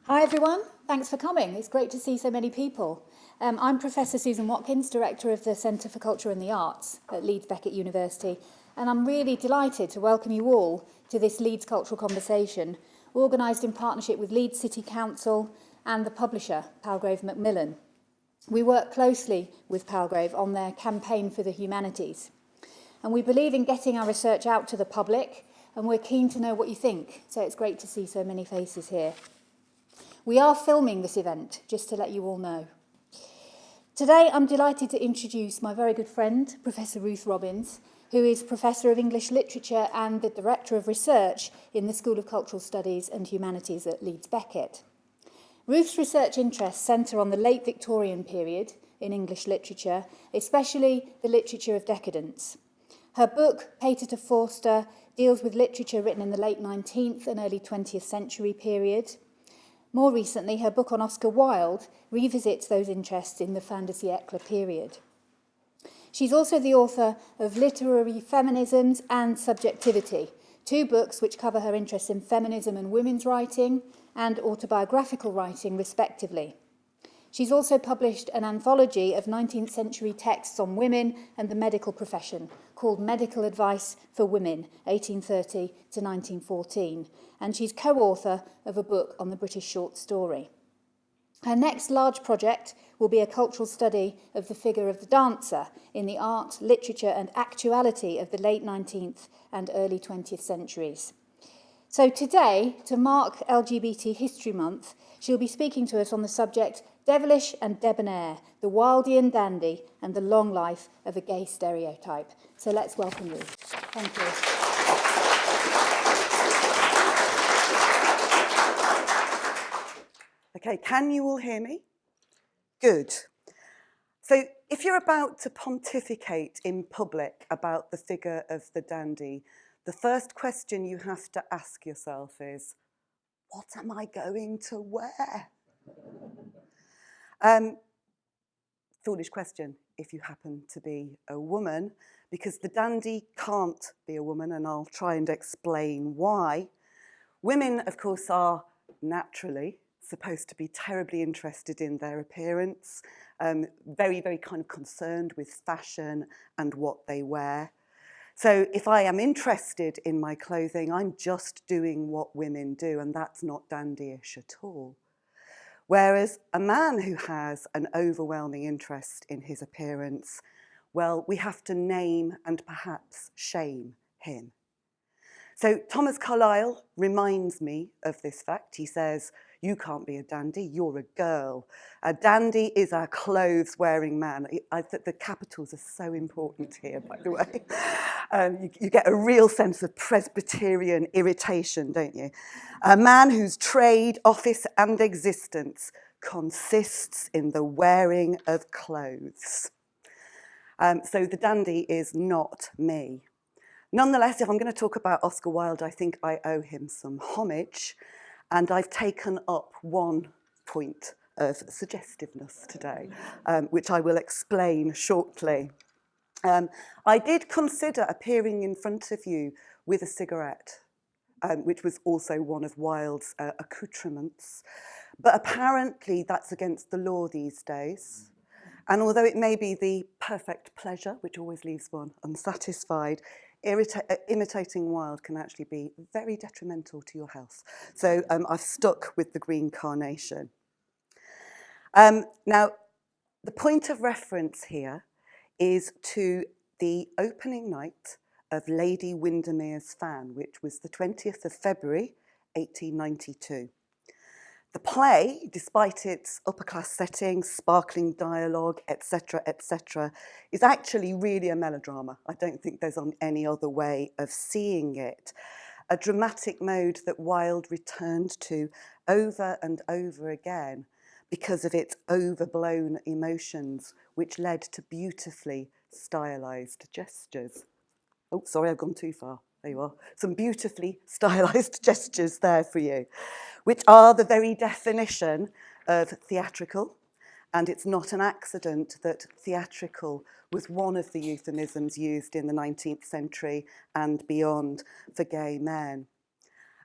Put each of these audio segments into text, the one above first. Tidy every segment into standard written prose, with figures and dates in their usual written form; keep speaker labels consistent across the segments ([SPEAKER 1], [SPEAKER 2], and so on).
[SPEAKER 1] Hi everyone, thanks for coming. It's great to see so many people. I'm Professor Susan Watkins, Director of the Centre for Culture and the Arts at Leeds Beckett University, and I'm really delighted to welcome you all to this Leeds Cultural Conversation, organised in partnership with Leeds City Council and the publisher, Palgrave Macmillan. We work closely with Palgrave on their campaign for the humanities, and we believe in getting our research out to the public, and we're keen to know what you think, so it's great to see so many faces here. We are filming this event, just to let you all know. Today, I'm delighted to introduce my very good friend, Professor Ruth Robbins, who is Professor of English Literature and the Director of Research in the School of Cultural Studies and Humanities at Leeds Beckett. Ruth's research interests centre on the late Victorian period in English literature, especially the literature of decadence. Her book, Pater to Forster, deals with literature written in the late 19th and early 20th century period. More recently, her book on Oscar Wilde revisits those interests in the fin de siècle period. She's also the author of Literary Feminisms and Subjectivity, two books which cover her interests in feminism and women's writing and autobiographical writing, respectively. She's also published an anthology of 19th century texts on women and the medical profession called Medical Advice for Women, 1830 to 1914, and she's co-author of a book on the British short story. Her next large project will be a cultural study of the figure of the dancer in the art, literature and actuality of the late 19th and early 20th centuries. So today, to mark LGBT History Month, she'll be speaking to us on the subject Devilish and Debonair, the Wildean dandy and the long life of a gay stereotype. So let's welcome you. Thank you.
[SPEAKER 2] Okay, can you all hear me? Good. So if you're about to pontificate in public about the figure of the dandy, the first question you have to ask yourself is, what am I going to wear? Foolish question if you happen to be a woman, because the dandy can't be a woman, and I'll try and explain why. Women, of course, are naturally supposed to be terribly interested in their appearance, very, very kind of concerned with fashion and what they wear. So if I am interested in my clothing, I'm just doing what women do, and that's not dandyish at all. Whereas a man who has an overwhelming interest in his appearance, well, we have to name and perhaps shame him. So Thomas Carlyle reminds me of this fact. He says, you can't be a dandy, you're a girl. A dandy is a clothes-wearing man. The capitals are so important here, by the way. You get a real sense of Presbyterian irritation, don't you? A man whose trade, office and existence consists in the wearing of clothes. So the dandy is not me. Nonetheless, if I'm going to talk about Oscar Wilde, I think I owe him some homage, and I've taken up one point of suggestiveness today, which I will explain shortly. I did consider appearing in front of you with a cigarette, which was also one of Wilde's accoutrements, but apparently that's against the law these days. And although it may be the perfect pleasure, which always leaves one unsatisfied, imitating Wilde can actually be very detrimental to your health. So I've stuck with the Green Carnation. Now, the point of reference here is to the opening night of Lady Windermeres Fan, which was the 20th of February, 1892. The play, despite its upper-class setting, sparkling dialogue, etc., is actually really a melodrama. I don't think there's any other way of seeing it. A dramatic mode that Wilde returned to over and over again because of its overblown emotions, which led to beautifully stylized gestures. Oh, sorry, I've gone too far. There you are. Some beautifully stylized gestures there for you, which are the very definition of theatrical. And it's not an accident that theatrical was one of the euphemisms used in the 19th century and beyond for gay men.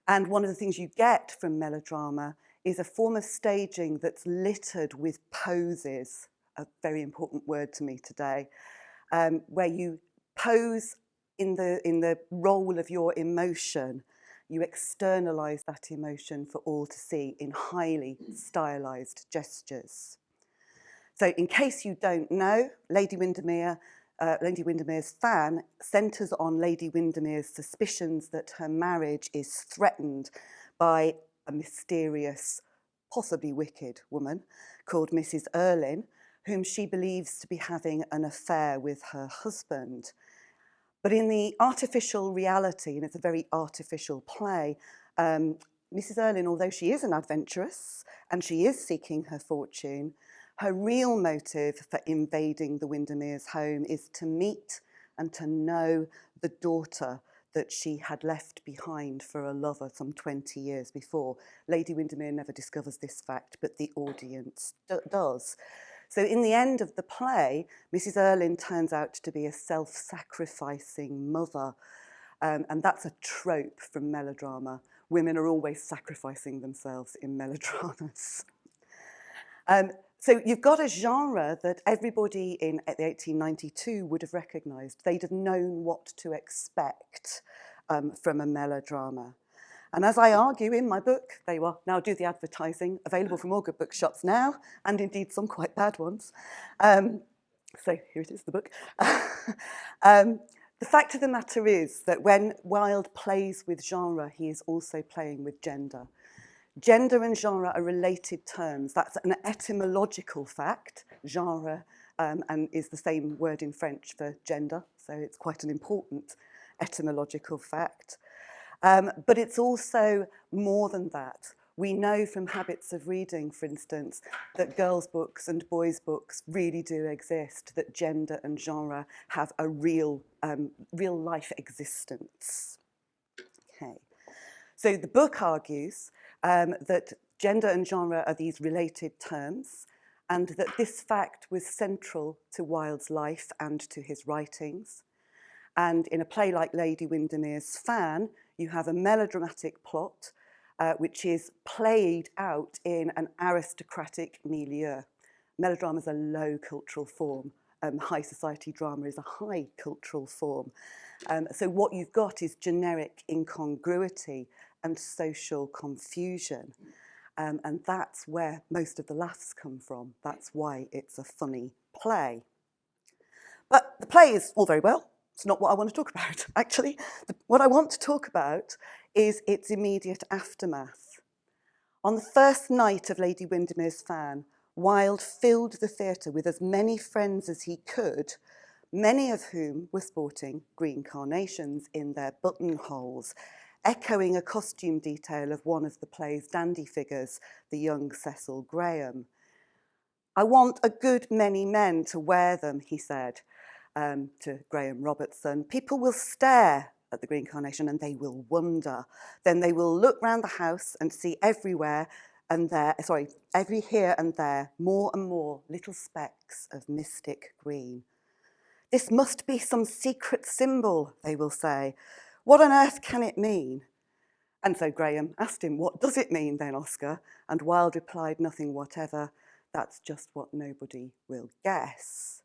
[SPEAKER 2] And one of the things you get from melodrama is a form of staging that's littered with poses, a very important word to me today, where you pose in the role of your emotion. You externalise that emotion for all to see in highly stylised gestures. So in case you don't know, Lady Windermere's Fan centres on Lady Windermere's suspicions that her marriage is threatened by a mysterious, possibly wicked woman called Mrs. Erlynne, whom she believes to be having an affair with her husband. But in the artificial reality, and it's a very artificial play, Mrs. Erlynne, although she is an adventuress and she is seeking her fortune, her real motive for invading the Windermeres' home is to meet and to know the daughter that she had left behind for a lover some 20 years before. Lady Windermere never discovers this fact, but the audience does. So in the end of the play, Mrs. Erlynne turns out to be a self-sacrificing mother. And that's a trope from melodrama. Women are always sacrificing themselves in melodramas. So you've got a genre that everybody at the 1892 would have recognised. They'd have known what to expect from a melodrama. And as I argue in my book, they will now do the advertising, available from all good bookshops now, and indeed some quite bad ones. So here it is, the book. The fact of the matter is that when Wilde plays with genre, he is also playing with gender. Gender and genre are related terms. That's an etymological fact. Genre and is the same word in French for gender, so it's quite an important etymological fact. But it's also more than that. We know from habits of reading, for instance, that girls' books and boys' books really do exist, that gender and genre have a real life existence. Okay. So the book argues that gender and genre are these related terms, and that this fact was central to Wilde's life and to his writings. And in a play like Lady Windermere's Fan, you have a melodramatic plot which is played out in an aristocratic milieu. Melodrama is a low cultural form. High society drama is a high cultural form. So what you've got is generic incongruity and social confusion. And that's where most of the laughs come from. That's why it's a funny play. But the play is all very well. It's not what I want to talk about, actually. What I want to talk about is its immediate aftermath. On the first night of Lady Windermere's Fan, Wilde filled the theatre with as many friends as he could, many of whom were sporting green carnations in their buttonholes, echoing a costume detail of one of the play's dandy figures, the young Cecil Graham. "I want a good many men to wear them," he said to Graham Robertson. "People will stare at the green carnation and they will wonder. Then they will look round the house and see every here and there, more and more little specks of mystic green. This must be some secret symbol," they will say. "What on earth can it mean?" And so Graham asked him, "What does it mean then, Oscar?" And Wilde replied, "Nothing whatever. That's just what nobody will guess."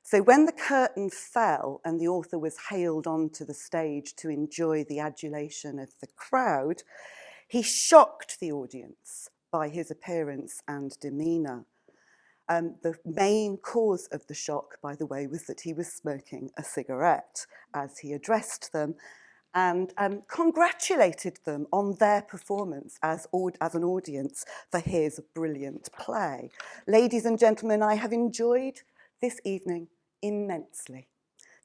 [SPEAKER 2] So when the curtain fell and the author was hailed onto the stage to enjoy the adulation of the crowd, he shocked the audience by his appearance and demeanour. The main cause of the shock, by the way, was that he was smoking a cigarette as he addressed them and congratulated them on their performance as an audience for his brilliant play. "Ladies and gentlemen, I have enjoyed this evening immensely.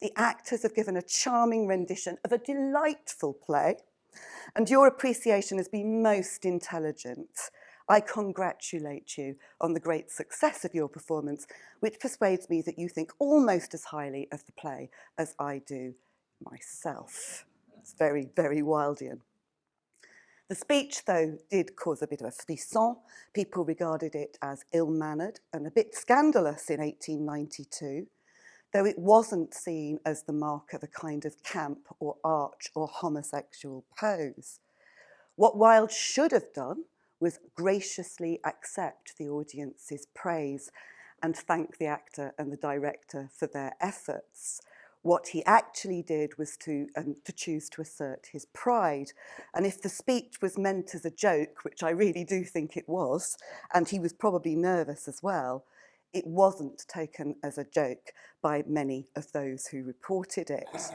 [SPEAKER 2] The actors have given a charming rendition of a delightful play, and your appreciation has been most intelligent. I congratulate you on the great success of your performance, which persuades me that you think almost as highly of the play as I do myself." It's very, very Wildean. The speech, though, did cause a bit of a frisson. People regarded it as ill-mannered and a bit scandalous in 1892, though it wasn't seen as the mark of a kind of camp or arch or homosexual pose. What Wilde should have done was graciously accept the audience's praise and thank the actor and the director for their efforts. What he actually did was to choose to assert his pride. And if the speech was meant as a joke, which I really do think it was, and he was probably nervous as well, it wasn't taken as a joke by many of those who reported it.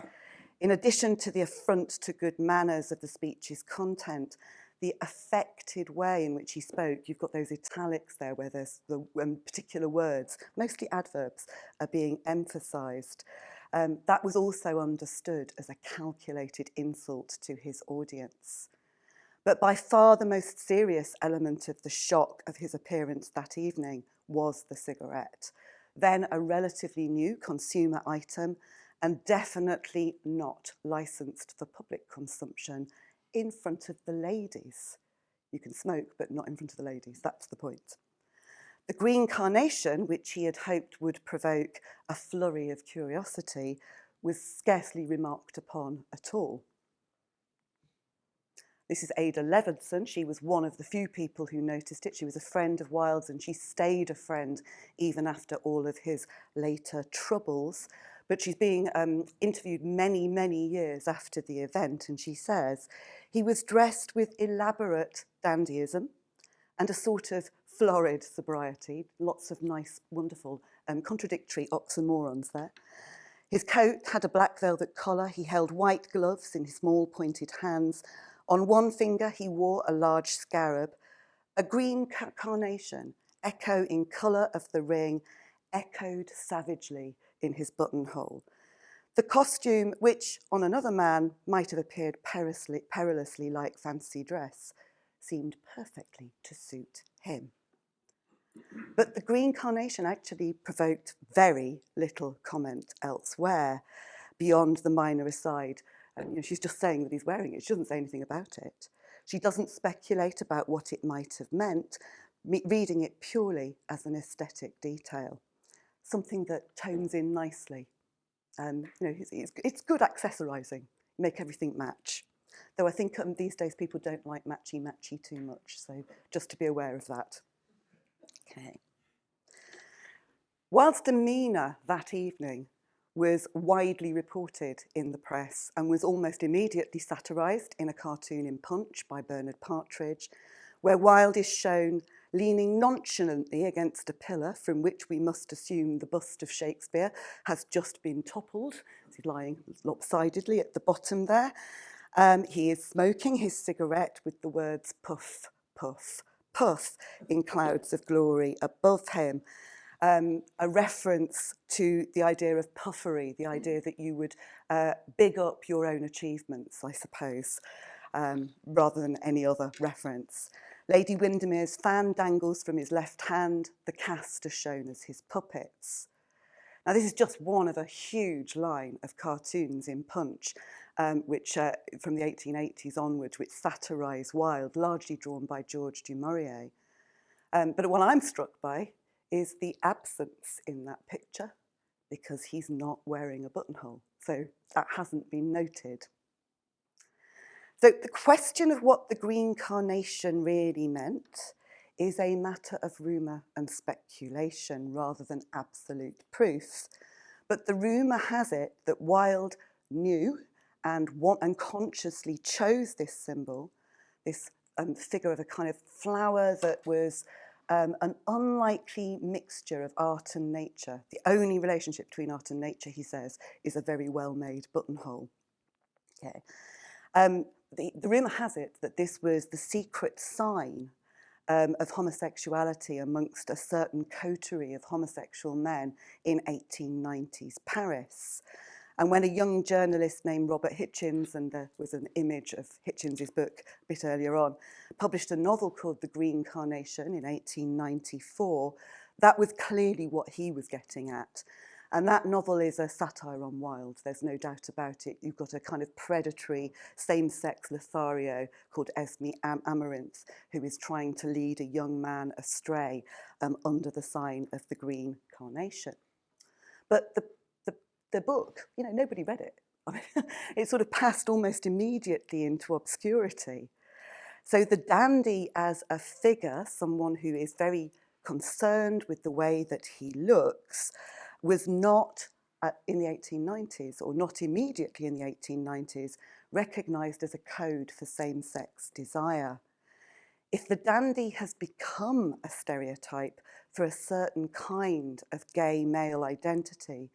[SPEAKER 2] In addition to the affront to good manners of the speech's content, the affected way in which he spoke, you've got those italics there where there's the particular words, mostly adverbs, are being emphasised. That was also understood as a calculated insult to his audience. But by far the most serious element of the shock of his appearance that evening was the cigarette, then a relatively new consumer item and definitely not licensed for public consumption in front of the ladies. You can smoke, but not in front of the ladies, that's the point. The Green Carnation, which he had hoped would provoke a flurry of curiosity, was scarcely remarked upon at all. This is Ada Levinson. She was one of the few people who noticed it. She was a friend of Wilde's, and she stayed a friend even after all of his later troubles. But she's being interviewed many, many years after the event, and she says, he was dressed with elaborate dandyism and a sort of florid sobriety, lots of nice, wonderful, contradictory oxymorons there. His coat had a black velvet collar. He held white gloves in his small pointed hands. On one finger, he wore a large scarab. A green carnation, echo in colour of the ring, echoed savagely in his buttonhole. The costume, which on another man might have appeared perilously like fancy dress, seemed perfectly to suit him. But the Green Carnation actually provoked very little comment elsewhere, beyond the minor aside. She's just saying that he's wearing it. She doesn't say anything about it. She doesn't speculate about what it might have meant, reading it purely as an aesthetic detail, something that tones in nicely. It's good accessorising, make everything match. Though I think these days people don't like matchy-matchy too much, so just to be aware of that. Okay. Wilde's demeanour that evening was widely reported in the press and was almost immediately satirised in a cartoon in Punch by Bernard Partridge, where Wilde is shown leaning nonchalantly against a pillar from which we must assume the bust of Shakespeare has just been toppled. He's lying lopsidedly at the bottom there. He is smoking his cigarette with the words puff, puff, puff in clouds of glory above him. A reference to the idea of puffery, the idea that you would big up your own achievements, I suppose, rather than any other reference. Lady Windermeres Fan dangles from his left hand. The cast are shown as his puppets. Now, this is just one of a huge line of cartoons in Punch, which from the 1880s onwards, which satirise Wilde, largely drawn by George du Maurier. But what I'm struck by is the absence in that picture, because he's not wearing a buttonhole. So that hasn't been noted. So the question of what the Green Carnation really meant is a matter of rumour and speculation rather than absolute proof. But the rumour has it that Wilde knew and consciously chose this symbol, this figure of a kind of flower that was an unlikely mixture of art and nature. The only relationship between art and nature, he says, is a very well-made buttonhole. Okay. The rumour has it that this was the secret sign of homosexuality amongst a certain coterie of homosexual men in 1890s Paris. And when a young journalist named Robert Hitchens, and there was an image of Hitchens' book a bit earlier on, published a novel called The Green Carnation in 1894, that was clearly what he was getting at. And that novel is a satire on Wilde, there's no doubt about it. You've got a kind of predatory same-sex Lothario called Esme Amarinth, who is trying to lead a young man astray under the sign of the Green Carnation. But the book, nobody read it. It sort of passed almost immediately into obscurity. So the dandy as a figure, someone who is very concerned with the way that he looks, was not in the 1890s, or not immediately in the 1890s, recognised as a code for same-sex desire. If the dandy has become a stereotype for a certain kind of gay male identity,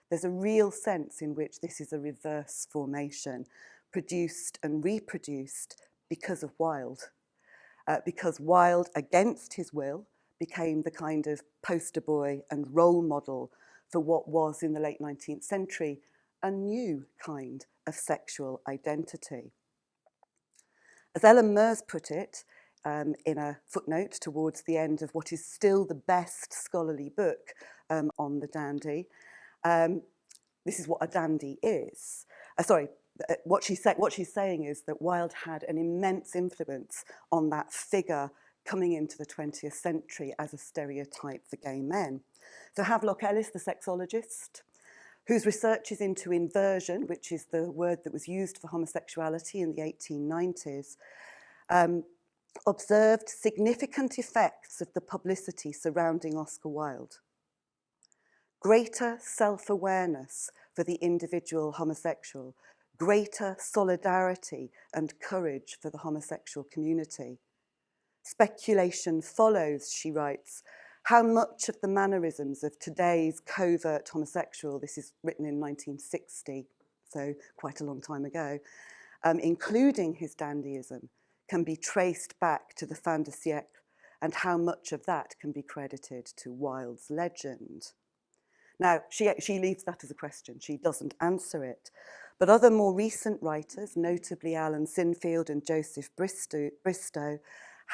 [SPEAKER 2] there's a real sense in which this is a reverse formation, produced and reproduced because of Wilde. Because Wilde, against his will, became the kind of poster boy and role model for what was, in the late 19th century, a new kind of sexual identity. As Ellen Mears put it, in a footnote towards the end of what is still the best scholarly book on the dandy, this is what a dandy is. What she's saying is that Wilde had an immense influence on that figure coming into the 20th century as a stereotype for gay men. So Havelock Ellis, the sexologist, whose research is into inversion, which is the word that was used for homosexuality in the 1890s, observed significant effects of the publicity surrounding Oscar Wilde. Greater self-awareness for the individual homosexual, greater solidarity and courage for the homosexual community. Speculation follows, she writes, how much of the mannerisms of today's covert homosexual, this is written in 1960, so quite a long time ago, including his dandyism, can be traced back to the fin de siècle, and how much of that can be credited to Wilde's legend. Now, she leaves that as a question. She doesn't answer it. But other more recent writers, notably Alan Sinfield and Joseph Bristow,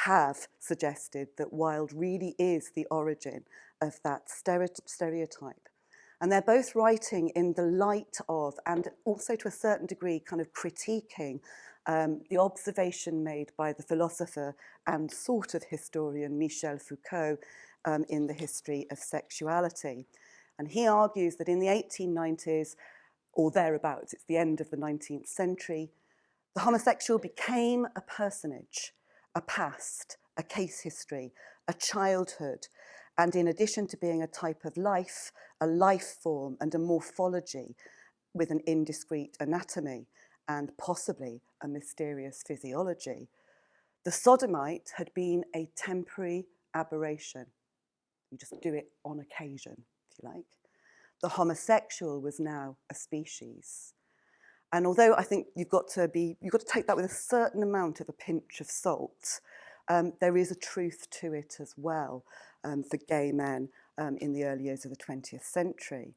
[SPEAKER 2] have suggested that Wilde really is the origin of that stereotype. And they're both writing in the light of, and also to a certain degree, kind of critiquing the observation made by the philosopher and sort of historian Michel Foucault in The History of Sexuality. And he argues that in the 1890s, or thereabouts, it's the end of the 19th century, the homosexual became a personage, a past, a case history, a childhood, and in addition to being a type of life, a life form and a morphology with an indiscrete anatomy and possibly a mysterious physiology. The sodomite had been a temporary aberration. You just do it on occasion, if you like. The homosexual was now a species. And although I think you've got to take that with a certain amount of a pinch of salt, there is a truth to it as well for gay men in the early years of the 20th century.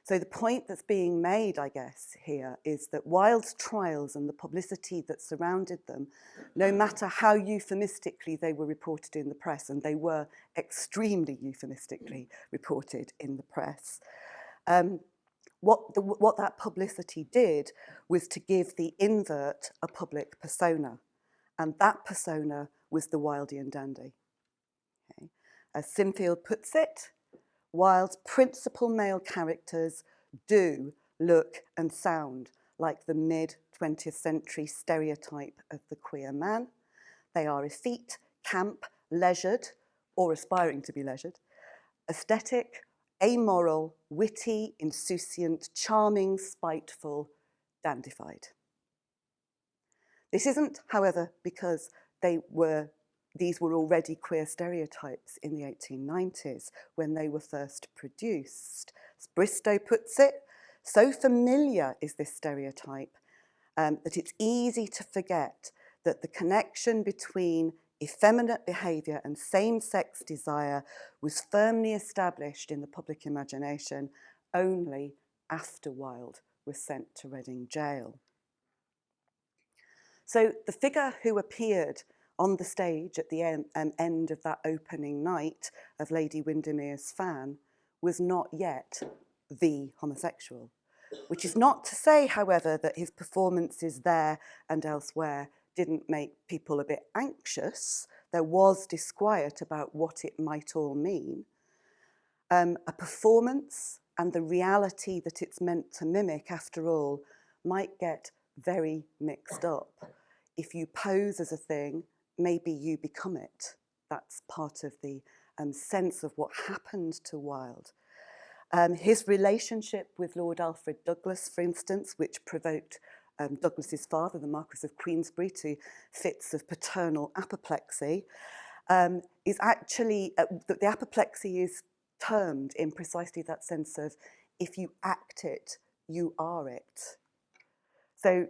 [SPEAKER 2] So the point that's being made, I guess, here is that Wilde's trials and the publicity that surrounded them, no matter how euphemistically they were reported in the press, and they were extremely euphemistically reported in the press, what that publicity did was to give the invert a public persona, and that persona was the Wildean dandy. Okay. As Sinfield puts it, Wilde's principal male characters do look and sound like the mid-20th century stereotype of the queer man. They are effete, camp, leisured, or aspiring to be leisured, aesthetic, amoral, witty, insouciant, charming, spiteful, dandified. This isn't, however, because these were already queer stereotypes in the 1890s when they were first produced. As Bristow puts it, so familiar is this stereotype that it's easy to forget that the connection between effeminate behaviour and same-sex desire was firmly established in the public imagination only after Wilde was sent to Reading Jail. So the figure who appeared on the stage at the end of that opening night of Lady Windermeres Fan was not yet the homosexual, which is not to say, however, that his performances there and elsewhere didn't make people a bit anxious. There was disquiet about what it might all mean. A performance and the reality that it's meant to mimic, after all, might get very mixed up. if you pose as a thing, maybe you become it. That's part of the sense of what happened to Wilde. His relationship with Lord Alfred Douglas, for instance, which provoked Douglas's father, the Marquis of Queensberry, to fits of paternal apoplexy, is actually, the apoplexy is termed in precisely that sense of, if you act it, you are it. So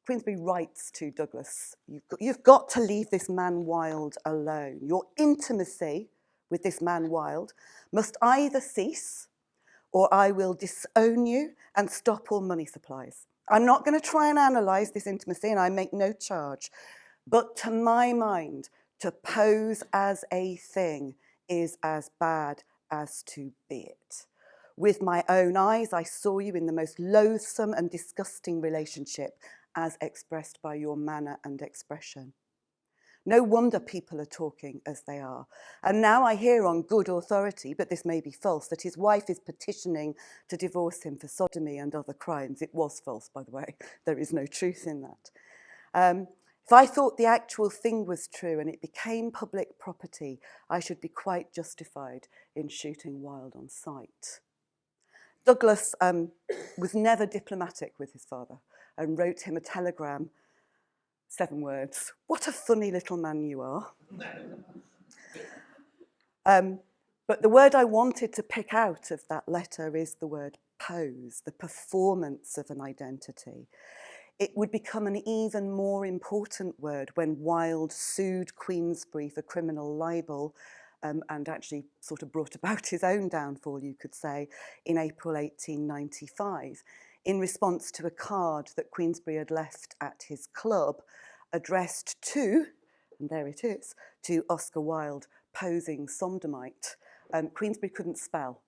[SPEAKER 2] Queensberry writes to Douglas, you've got to leave this man Wilde alone. Your intimacy with this man Wilde must either cease or I will disown you and stop all money supplies. I'm not going to try and analyse this intimacy, and I make no charge. But to my mind, to pose as a thing is as bad as to be it. With my own eyes, I saw you in the most loathsome and disgusting relationship as expressed by your manner and expression. No wonder people are talking as they are. And now I hear on good authority, but this may be false, that his wife is petitioning to divorce him for sodomy and other crimes. It was false, by the way. There is no truth in that. If I thought the actual thing was true and it became public property, I should be quite justified in shooting Wilde on sight. Douglas was never diplomatic with his father and wrote him a telegram, 7 words, "What a funny little man you are." But the word I wanted to pick out of that letter is the word pose, the performance of an identity. It would become an even more important word when Wilde sued Queensberry for criminal libel and actually sort of brought about his own downfall, you could say, in April 1895, in response to a card that Queensberry had left at his club, addressed to, and there it is, to Oscar Wilde, posing sodomite. Queensberry couldn't spell.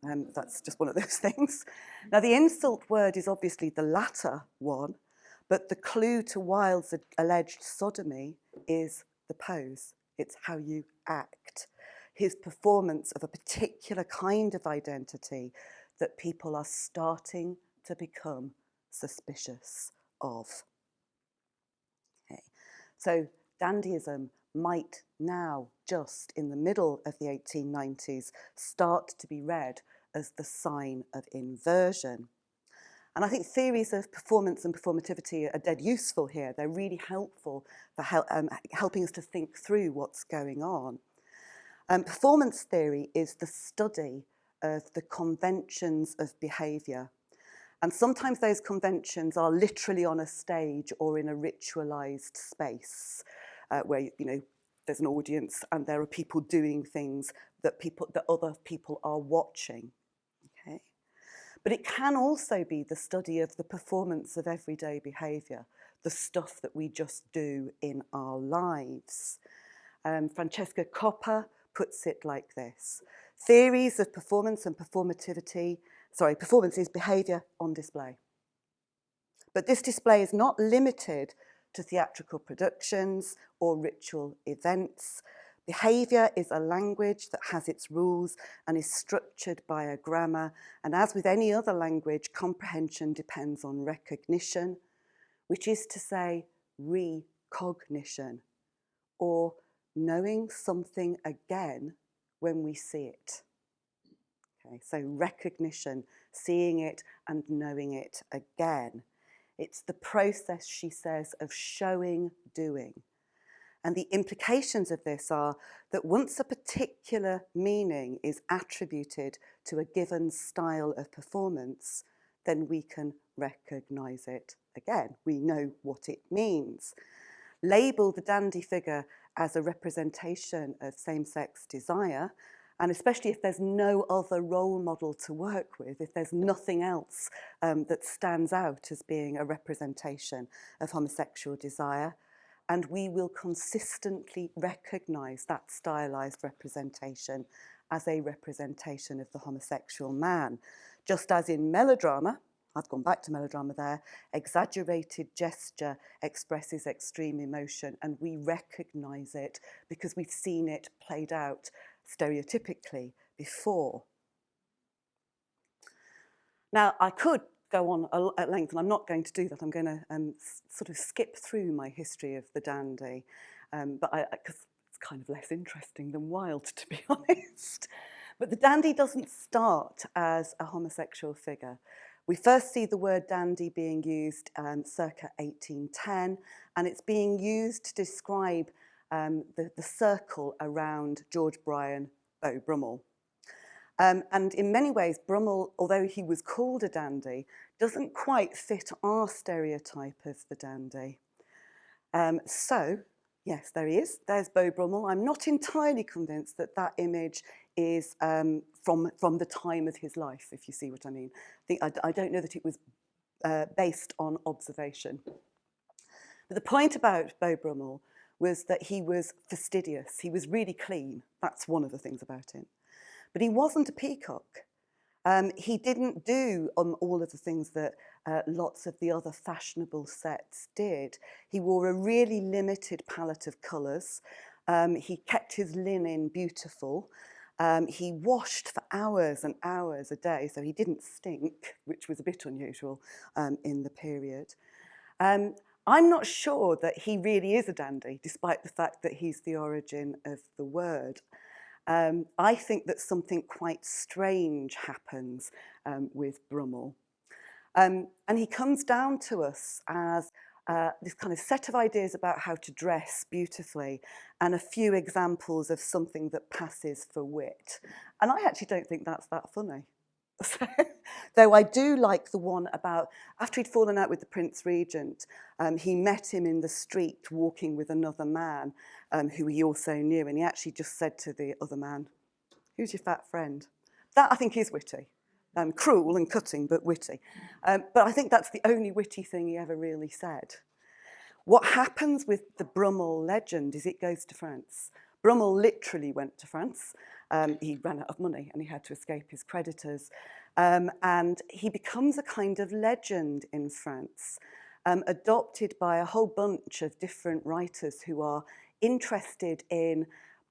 [SPEAKER 2] That's just one of those things. Now, the insult word is obviously the latter one, but the clue to Wilde's alleged sodomy is the pose. It's how you act. His performance of a particular kind of identity that people are starting to become suspicious of. Okay. So dandyism might now, just in the middle of the 1890s, start to be read as the sign of inversion. And I think theories of performance and performativity are dead useful here. They're really helpful for helping us to think through what's going on. Performance theory is the study of the conventions of behaviour. And sometimes those conventions are literally on a stage or in a ritualised space where, there's an audience and there are people doing things that other people are watching. Okay? But it can also be the study of the performance of everyday behaviour, the stuff that we just do in our lives. Francesca Kapur puts it like this: theories of performance and performance is behaviour on display. But this display is not limited to theatrical productions or ritual events. Behaviour is a language that has its rules and is structured by a grammar, and as with any other language, comprehension depends on recognition, which is to say recognition, or knowing something again when we see it. Okay, so recognition, seeing it and knowing it again. It's the process, she says, of showing doing. And the implications of this are that once a particular meaning is attributed to a given style of performance, then we can recognise it again. We know what it means. Label the dandy figure as a representation of same-sex desire, and especially if there's no other role model to work with, if there's nothing else that stands out as being a representation of homosexual desire, and we will consistently recognise that stylised representation as a representation of the homosexual man. Just as in melodrama, I've gone back to melodrama there, exaggerated gesture expresses extreme emotion, and we recognise it because we've seen it played out stereotypically before. Now, I could go on at length, and I'm not going to do that. I'm going to sort of skip through my history of the dandy, but because it's kind of less interesting than Wilde, to be honest. But the dandy doesn't start as a homosexual figure. We first see the word dandy being used circa 1810, and it's being used to describe the circle around George Bryan, Beau Brummell. And in many ways, Brummell, although he was called a dandy, doesn't quite fit our stereotype of the dandy. So, yes, there he is. There's Beau Brummell. I'm not entirely convinced that that image is from the time of his life, if you see what I mean. I don't know that it was based on observation. But the point about Beau Brummell was that he was fastidious. He was really clean. That's one of the things about him. But he wasn't a peacock. He didn't do all of the things that lots of the other fashionable sets did. He wore a really limited palette of colours. He kept his linen beautiful. He washed for hours and hours a day, so he didn't stink, which was a bit unusual in the period. I'm not sure that he really is a dandy, despite the fact that he's the origin of the word. I think that something quite strange happens with Brummell. And he comes down to us as this kind of set of ideas about how to dress beautifully and a few examples of something that passes for wit. And I actually don't think that's that funny. Though I do like the one about, after he'd fallen out with the Prince Regent, he met him in the street walking with another man who he also knew, and he actually just said to the other man, "Who's your fat friend?" That I think is witty. Cruel and cutting, but witty. But I think that's the only witty thing he ever really said. What happens with the Brummell legend is it goes to France. Brummell literally went to France. He ran out of money and he had to escape his creditors. And he becomes a kind of legend in France, adopted by a whole bunch of different writers who are interested in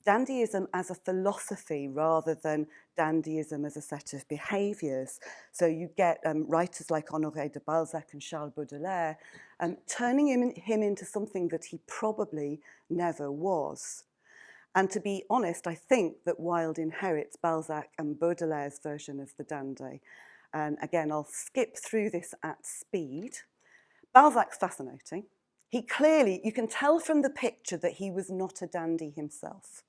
[SPEAKER 2] dandyism as a philosophy rather than dandyism as a set of behaviours. So you get writers like Honoré de Balzac and Charles Baudelaire turning him into something that he probably never was. And to be honest, I think that Wilde inherits Balzac and Baudelaire's version of the dandy. And again, I'll skip through this at speed. Balzac's fascinating. He clearly, you can tell from the picture that he was not a dandy himself.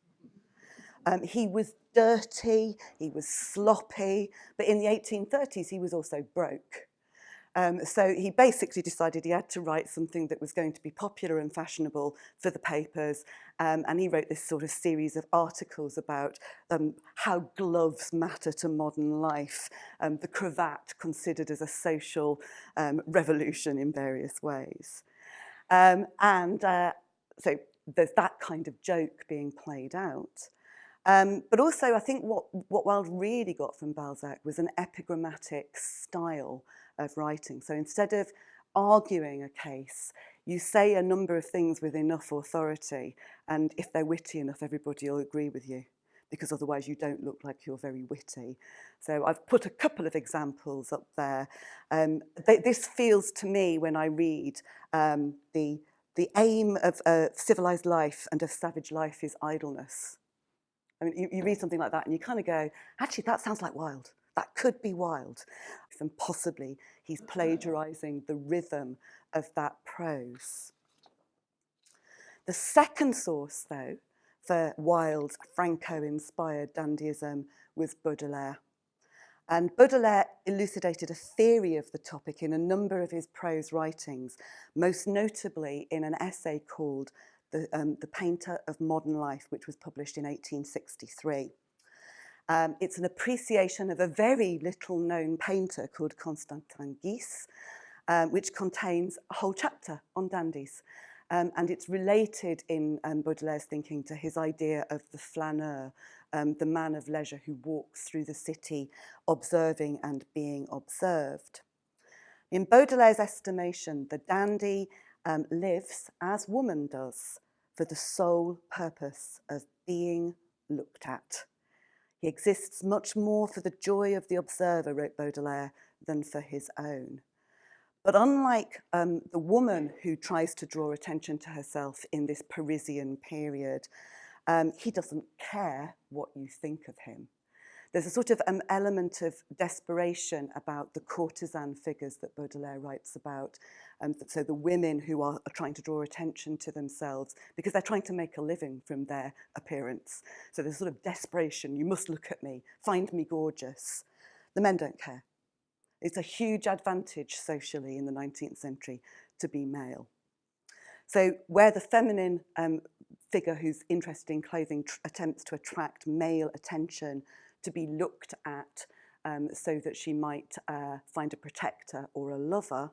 [SPEAKER 2] He was dirty, he was sloppy, but in the 1830s he was also broke. So he basically decided he had to write something that was going to be popular and fashionable for the papers, and he wrote this sort of series of articles about how gloves matter to modern life, the cravat considered as a social revolution in various ways. So there's that kind of joke being played out. But also, I think what Wilde really got from Balzac was an epigrammatic style of writing. So instead of arguing a case, you say a number of things with enough authority, and if they're witty enough, everybody will agree with you, because otherwise you don't look like you're very witty. So I've put a couple of examples up there. This feels to me, when I read, the aim of civilized life and of savage life is idleness. I mean, you read something like that and you kind of go, actually, that sounds like Wilde. That could be Wilde. And possibly he's plagiarising the rhythm of that prose. The second source, though, for Wilde's Franco-inspired dandyism was Baudelaire. And Baudelaire elucidated a theory of the topic in a number of his prose writings, most notably in an essay called The Painter of Modern Life, which was published in 1863. It's an appreciation of a very little-known painter called Constantin Guis, which contains a whole chapter on dandies. And it's related in Baudelaire's thinking to his idea of the flaneur, the man of leisure who walks through the city observing and being observed. In Baudelaire's estimation, the dandy lives, as woman does, for the sole purpose of being looked at. He exists much more for the joy of the observer, wrote Baudelaire, than for his own. But unlike the woman who tries to draw attention to herself in this Parisian period, he doesn't care what you think of him. There's a sort of element of desperation about the courtesan figures that Baudelaire writes about. So the women who are trying to draw attention to themselves because they're trying to make a living from their appearance. So there's sort of desperation. You must look at me, find me gorgeous. The men don't care. It's a huge advantage socially in the 19th century to be male. So where the feminine figure who's interested in clothing attempts to attract male attention to be looked at so that she might find a protector or a lover,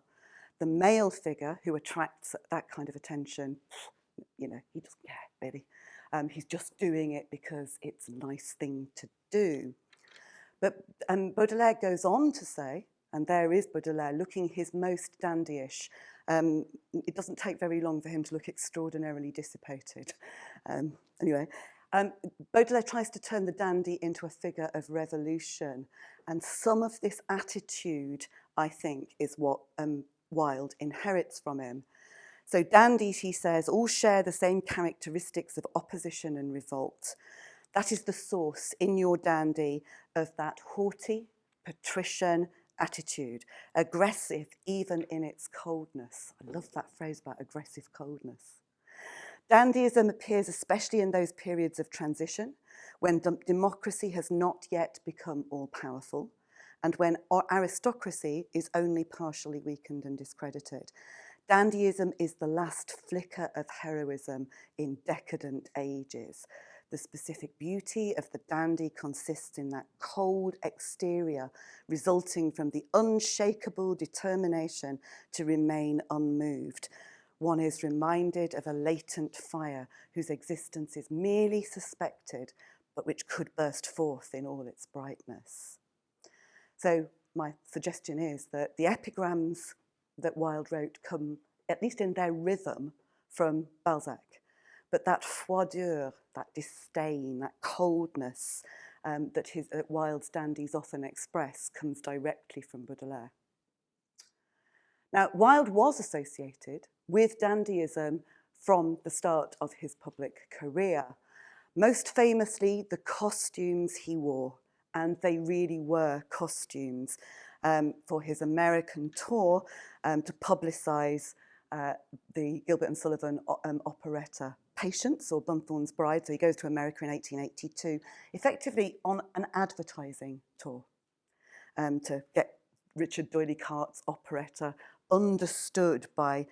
[SPEAKER 2] the male figure who attracts that kind of attention, you know, he doesn't care, baby. He's just doing it because it's a nice thing to do. But Baudelaire goes on to say, and there is Baudelaire looking his most dandyish. It doesn't take very long for him to look extraordinarily dissipated. Anyway, Baudelaire tries to turn the dandy into a figure of revolution. And some of this attitude, I think, is what Wilde inherits from him. So dandies, he says, all share the same characteristics of opposition and revolt. That is the source in your dandy of that haughty, patrician attitude, aggressive even in its coldness. I love that phrase about aggressive coldness. Dandyism appears especially in those periods of transition when democracy has not yet become all-powerful and when aristocracy is only partially weakened and discredited. Dandyism is the last flicker of heroism in decadent ages. The specific beauty of the dandy consists in that cold exterior resulting from the unshakable determination to remain unmoved. One is reminded of a latent fire whose existence is merely suspected, but which could burst forth in all its brightness. So my suggestion is that the epigrams that Wilde wrote come, at least in their rhythm, from Balzac. But that froideur, that disdain, that coldness that Wilde's dandies often express comes directly from Baudelaire. Now, Wilde was associated with dandyism from the start of his public career. Most famously, the costumes he wore, and they really were costumes, for his American tour to publicise the Gilbert and Sullivan operetta Patience, or Bunthorne's Bride. So he goes to America in 1882, effectively on an advertising tour to get Richard Doyley Cart's operetta understood by,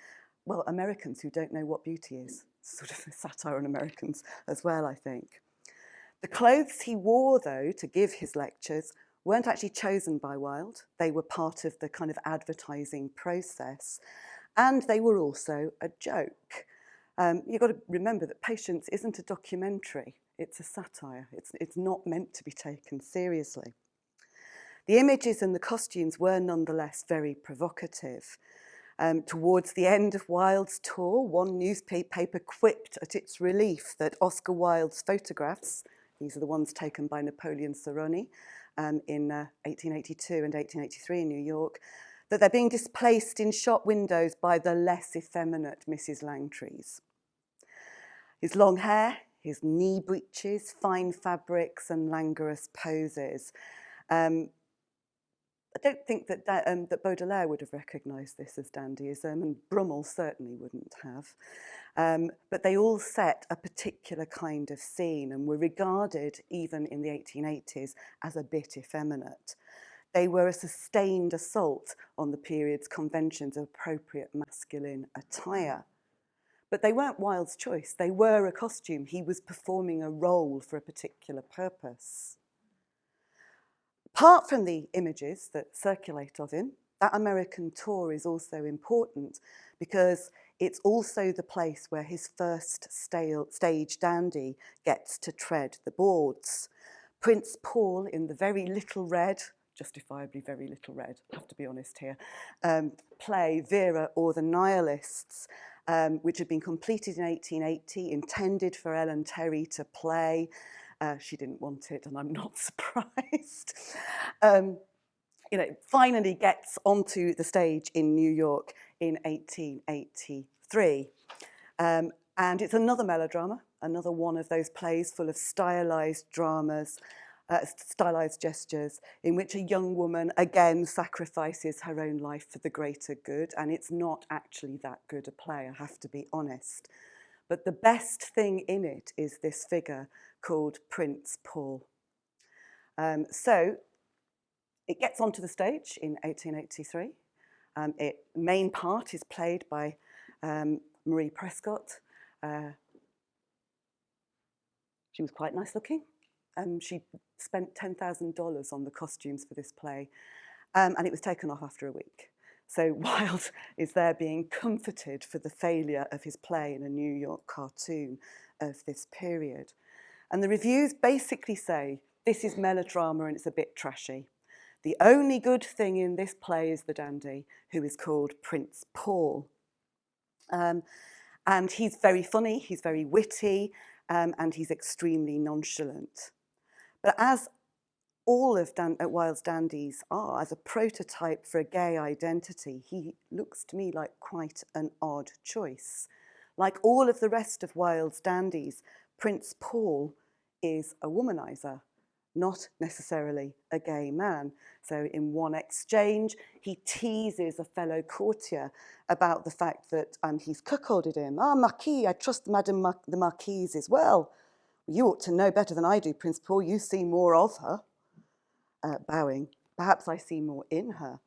[SPEAKER 2] well, Americans who don't know what beauty is. Sort of a satire on Americans as well, I think. The clothes he wore, though, to give his lectures weren't actually chosen by Wilde. They were part of the kind of advertising process, and they were also a joke. You've got to remember that Patience isn't a documentary, it's a satire. It's not meant to be taken seriously. The images and the costumes were nonetheless very provocative. Towards the end of Wilde's tour, one newspaper quipped at its relief that Oscar Wilde's photographs, these are the ones taken by Napoleon Saroni in 1882 and 1883 in New York, that they're being displaced in shop windows by the less effeminate Mrs. Langtry's. His long hair, his knee breeches, fine fabrics and languorous poses. I don't think that Baudelaire would have recognised this as dandyism, and Brummell certainly wouldn't have. But they all set a particular kind of scene and were regarded, even in the 1880s, as a bit effeminate. They were a sustained assault on the period's conventions of appropriate masculine attire. But they weren't Wilde's choice. They were a costume. He was performing a role for a particular purpose. Apart from the images that circulate of him, that American tour is also important because it's also the place where his first stage dandy gets to tread the boards. Prince Paul, in the very little red, justifiably very little red, I have to be honest here, play Vera or the Nihilists, which had been completed in 1880, intended for Ellen Terry to play. She didn't want it, and I'm not surprised. finally gets onto the stage in New York in 1883. And it's another melodrama, another one of those plays full of stylized dramas, stylized gestures, in which a young woman again sacrifices her own life for the greater good. And it's not actually that good a play, I have to be honest. But the best thing in it is this figure called Prince Paul. So it gets onto the stage in 1883. Main part is played by Marie Prescott. She was quite nice looking. She spent $10,000 on the costumes for this play, and it was taken off after a week. So Wilde is there being comforted for the failure of his play in a New York cartoon of this period. And the reviews basically say, this is melodrama and it's a bit trashy. The only good thing in this play is the dandy, who is called Prince Paul. And he's very funny, he's very witty, and he's extremely nonchalant. But as all of Wilde's dandies are, as a prototype for a gay identity, he looks to me like quite an odd choice. Like all of the rest of Wilde's dandies, Prince Paul is a womanizer, not necessarily a gay man. So in one exchange, he teases a fellow courtier about the fact that he's cuckolded him. Ah, Marquis, I trust Madame the Marquise as well. You ought to know better than I do, Prince Paul. You see more of her. Bowing. Perhaps I see more in her.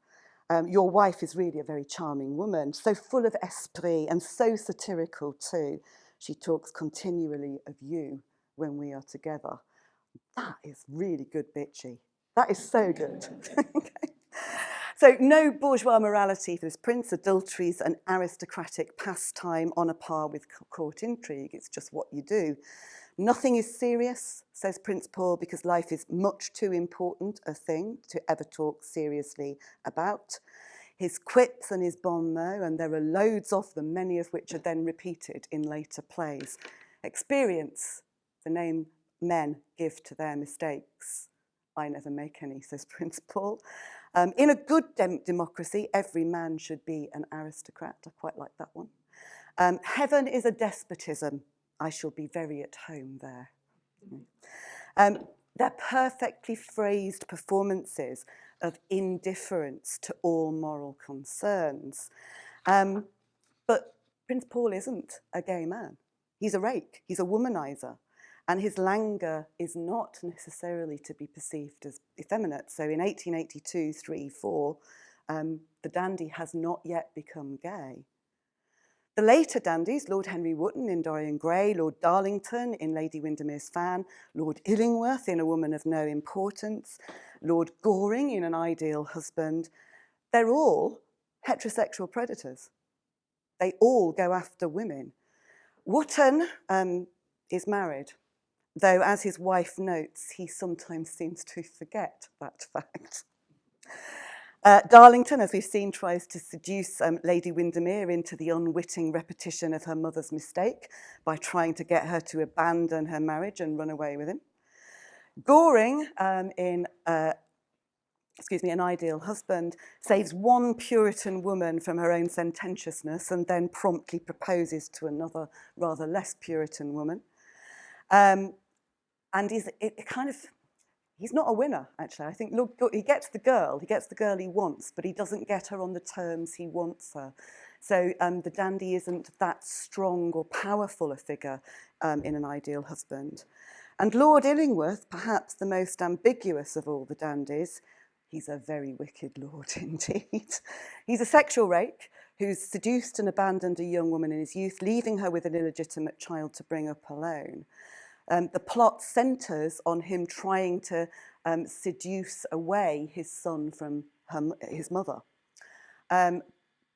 [SPEAKER 2] Your wife is really a very charming woman, so full of esprit and so satirical too. She talks continually of you when we are together. That is really good bitchy. That is so good. Okay. So no bourgeois morality for this prince. Adultery is an aristocratic pastime on a par with court intrigue. It's just what you do. Nothing is serious, says Prince Paul, because life is much too important a thing to ever talk seriously about. His quips and his bon mots, and there are loads of them, many of which are then repeated in later plays. Experience, the name men give to their mistakes. I never make any, says Prince Paul. In a good democracy, every man should be an aristocrat. I quite like that one. Heaven is a despotism. I shall be very at home there. They're perfectly phrased performances of indifference to all moral concerns. But Prince Paul isn't a gay man. He's a rake, he's a womanizer, and his languor is not necessarily to be perceived as effeminate. So in 1882, 3, 4, the dandy has not yet become gay. The later dandies, Lord Henry Wotton in Dorian Gray, Lord Darlington in Lady Windermeres Fan, Lord Illingworth in A Woman of No Importance, Lord Goring in An Ideal Husband, they're all heterosexual predators. They all go after women. Wotton is married, though as his wife notes, he sometimes seems to forget that fact. Darlington, as we've seen, tries to seduce Lady Windermere into the unwitting repetition of her mother's mistake by trying to get her to abandon her marriage and run away with him. Goring, in An Ideal Husband, saves one Puritan woman from her own sententiousness and then promptly proposes to another rather less Puritan woman. And he's not a winner, actually. I think, look, he gets the girl he wants, but he doesn't get her on the terms he wants her. So the dandy isn't that strong or powerful a figure in An Ideal Husband. And Lord Illingworth, perhaps the most ambiguous of all the dandies, he's a very wicked lord indeed. He's a sexual rake who's seduced and abandoned a young woman in his youth, leaving her with an illegitimate child to bring up alone. The plot centres on him trying to seduce away his son from his mother.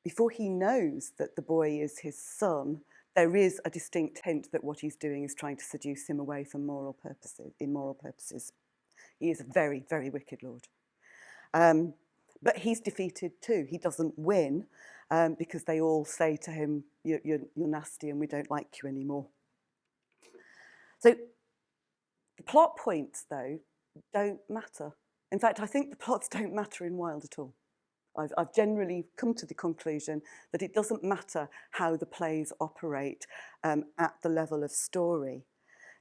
[SPEAKER 2] Before he knows that the boy is his son, there is a distinct hint that what he's doing is trying to seduce him away from immoral purposes. He is a very, very wicked lord. But he's defeated too. He doesn't win because they all say to him, you're nasty and we don't like you anymore. So the plot points, though, don't matter In fact, I think the plots don't matter in Wilde at all. I've generally come to the conclusion that it doesn't matter how the plays operate at the level of story.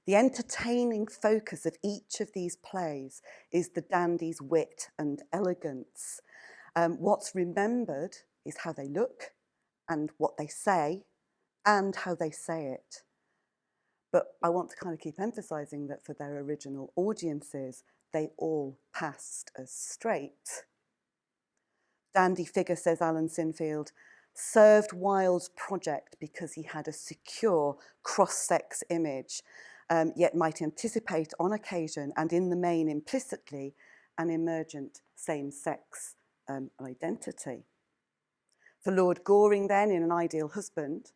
[SPEAKER 2] The entertaining focus of each of these plays is the dandy's wit and elegance. What's remembered is how they look and what they say and how they say it. But I want to kind of keep emphasising that for their original audiences, they all passed as straight. Dandy figure, says Alan Sinfield, served Wilde's project because he had a secure cross-sex image, yet might anticipate on occasion and in the main implicitly an emergent same-sex identity. For Lord Goring then, in An Ideal Husband,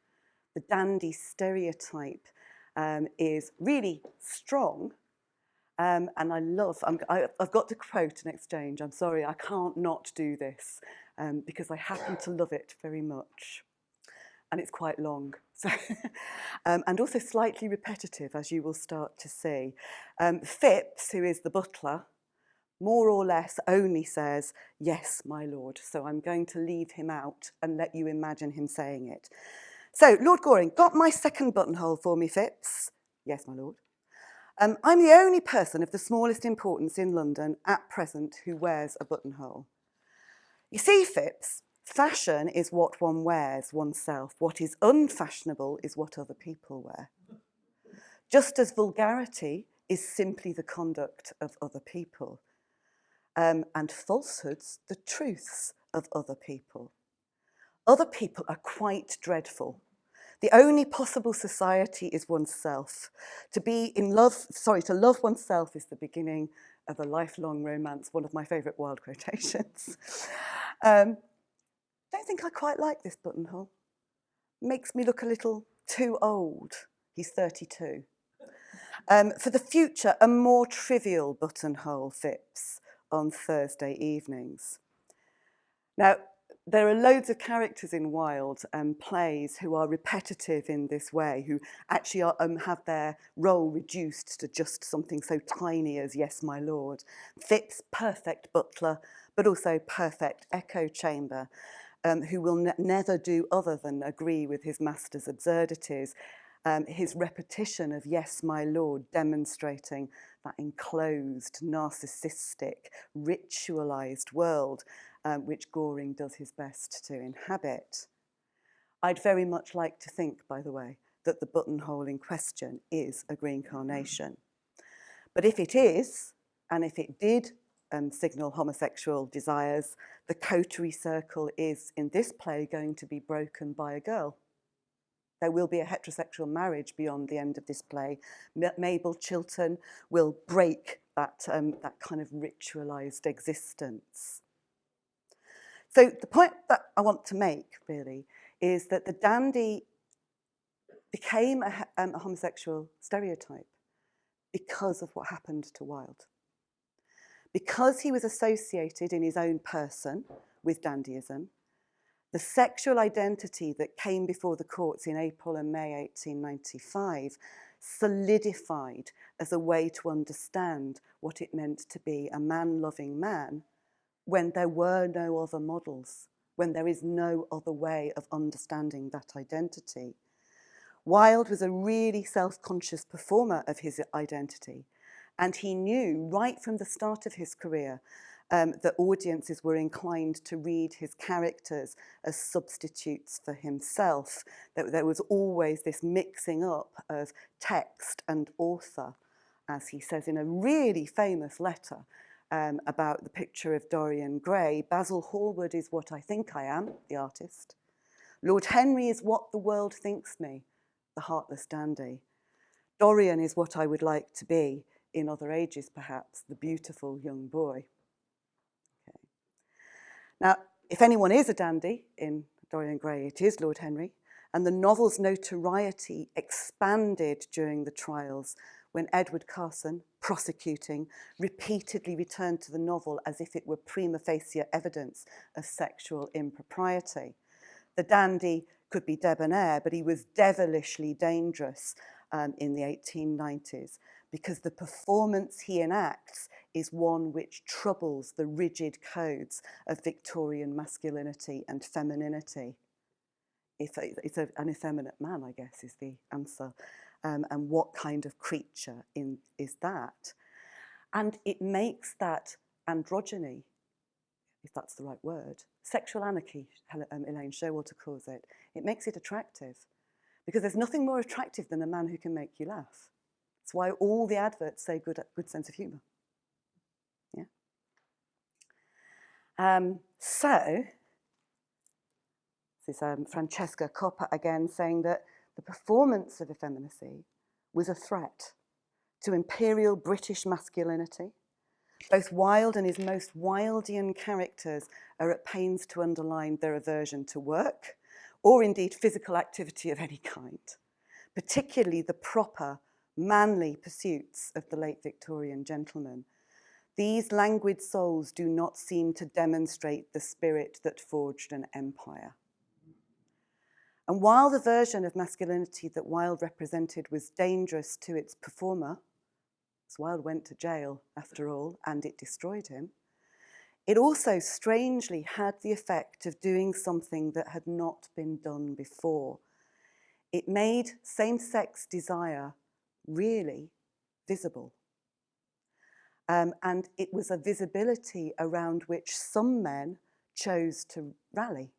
[SPEAKER 2] the dandy stereotype is really strong. And I love, I've got to quote an exchange. I'm sorry, I can't not do this because I happen to love it very much. And it's quite long. So, and also slightly repetitive, as you will start to see. Phipps, who is the butler, more or less only says, "Yes, my lord." So I'm going to leave him out and let you imagine him saying it. So, Lord Goring, got my second buttonhole for me, Phipps? "Yes, my lord." "I'm the only person of the smallest importance in London at present who wears a buttonhole." You see, Phipps, fashion is what one wears oneself. What is unfashionable is what other people wear. Just as vulgarity is simply the conduct of other people, and falsehoods the truths of other people. Other people are quite dreadful. The only possible society is oneself. To love oneself is the beginning of a lifelong romance, one of my favourite Wilde quotations. Don't think I quite like this buttonhole. Makes me look a little too old. He's 32. For the future, a more trivial buttonhole, Phipps, on Thursday evenings. Now, there are loads of characters in Wilde plays who are repetitive in this way, who actually have their role reduced to just something so tiny as "Yes, my lord." Phipps, perfect butler, but also perfect echo chamber, who will never do other than agree with his master's absurdities. His repetition of "Yes, my lord," demonstrating that enclosed, narcissistic, ritualised world which Goring does his best to inhabit. I'd very much like to think, by the way, that the buttonhole in question is a green carnation. But if it is, and if it did signal homosexual desires, the coterie circle is, in this play, going to be broken by a girl. There will be a heterosexual marriage beyond the end of this play. Mabel Chiltern will break that kind of ritualised existence. So the point that I want to make, really, is that the dandy became a homosexual stereotype because of what happened to Wilde. Because he was associated in his own person with dandyism, the sexual identity that came before the courts in April and May 1895 solidified as a way to understand what it meant to be a man-loving man when there were no other models, when there is no other way of understanding that identity. Wilde was a really self-conscious performer of his identity, and he knew right from the start of his career that audiences were inclined to read his characters as substitutes for himself, that there was always this mixing up of text and author, as he says in a really famous letter about the picture of Dorian Gray. "Basil Hallward is what I think I am," the artist. "Lord Henry is what the world thinks me," the heartless dandy. "Dorian is what I would like to be, in other ages perhaps, the beautiful young boy." Okay. Now, if anyone is a dandy in Dorian Gray, it is Lord Henry, and the novel's notoriety expanded during the trials when Edward Carson, prosecuting, repeatedly returned to the novel as if it were prima facie evidence of sexual impropriety. The dandy could be Debonair, but he was devilishly dangerous in the 1890s because the performance he enacts is one which troubles the rigid codes of Victorian masculinity and femininity. It's an effeminate man, I guess, is the answer. And what kind of creature is that? And it makes that androgyny, if that's the right word, sexual anarchy, Elaine Showalter calls it, it makes it attractive. Because there's nothing more attractive than a man who can make you laugh. That's why all the adverts say good sense of humour. Yeah. So, this is Francesca Kapur again saying that the performance of effeminacy was a threat to imperial British masculinity. Both Wilde and his most Wildean characters are at pains to underline their aversion to work, or indeed physical activity of any kind, particularly the proper, manly pursuits of the late Victorian gentleman. These languid souls do not seem to demonstrate the spirit that forged an empire. And while the version of masculinity that Wilde represented was dangerous to its performer, as Wilde went to jail after all, and it destroyed him, it also strangely had the effect of doing something that had not been done before. It made same-sex desire really visible. And it was a visibility around which some men chose to rally.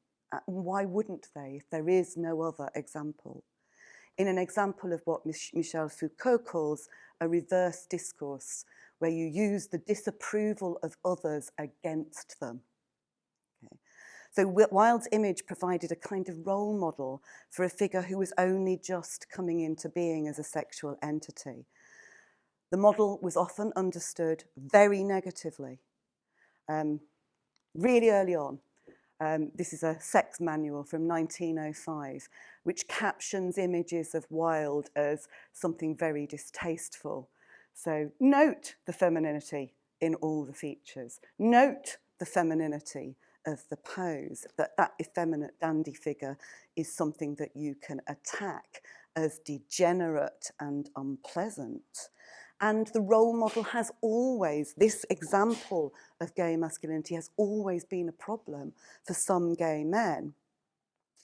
[SPEAKER 2] Why wouldn't they if there is no other example? In an example of what Michel Foucault calls a reverse discourse, where you use the disapproval of others against them. Okay. So Wilde's image provided a kind of role model for a figure who was only just coming into being as a sexual entity. The model was often understood very negatively, really early on. This is a sex manual from 1905, which captions images of Wilde as something very distasteful. So note the femininity in all the features. Note the femininity of the pose, that effeminate dandy figure is something that you can attack as degenerate and unpleasant. And the role model has always, this example of gay masculinity has always been a problem for some gay men.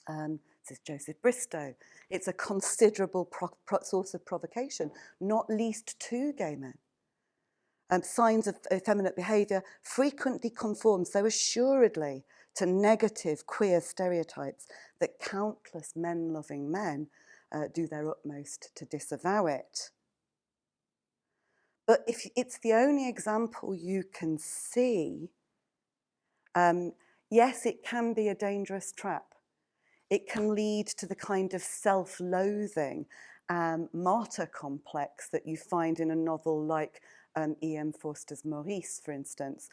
[SPEAKER 2] This is Joseph Bristow. It's a considerable source of provocation, not least to gay men. Signs of effeminate behaviour frequently conform so assuredly to negative queer stereotypes that countless men-loving men do their utmost to disavow it. But if it's the only example you can see, yes, it can be a dangerous trap. It can lead to the kind of self-loathing, martyr complex that you find in a novel like E.M. Forster's Maurice, for instance,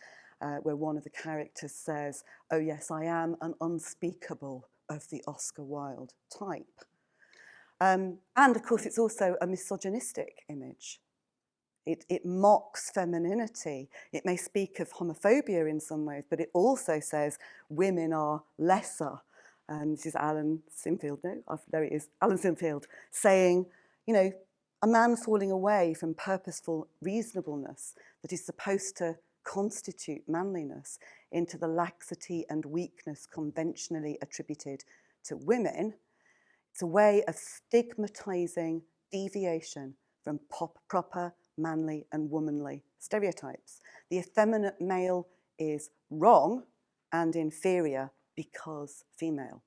[SPEAKER 2] where one of the characters says, "Oh yes, I am an unspeakable of the Oscar Wilde type." And of course, it's also a misogynistic image. It mocks femininity. It may speak of homophobia in some ways, but it also says women are lesser. This is Alan Sinfield, there he is, Alan Sinfield, saying, you know, a man falling away from purposeful reasonableness that is supposed to constitute manliness into the laxity and weakness conventionally attributed to women. It's a way of stigmatizing deviation from proper manly and womanly stereotypes. The effeminate male is wrong and inferior because female.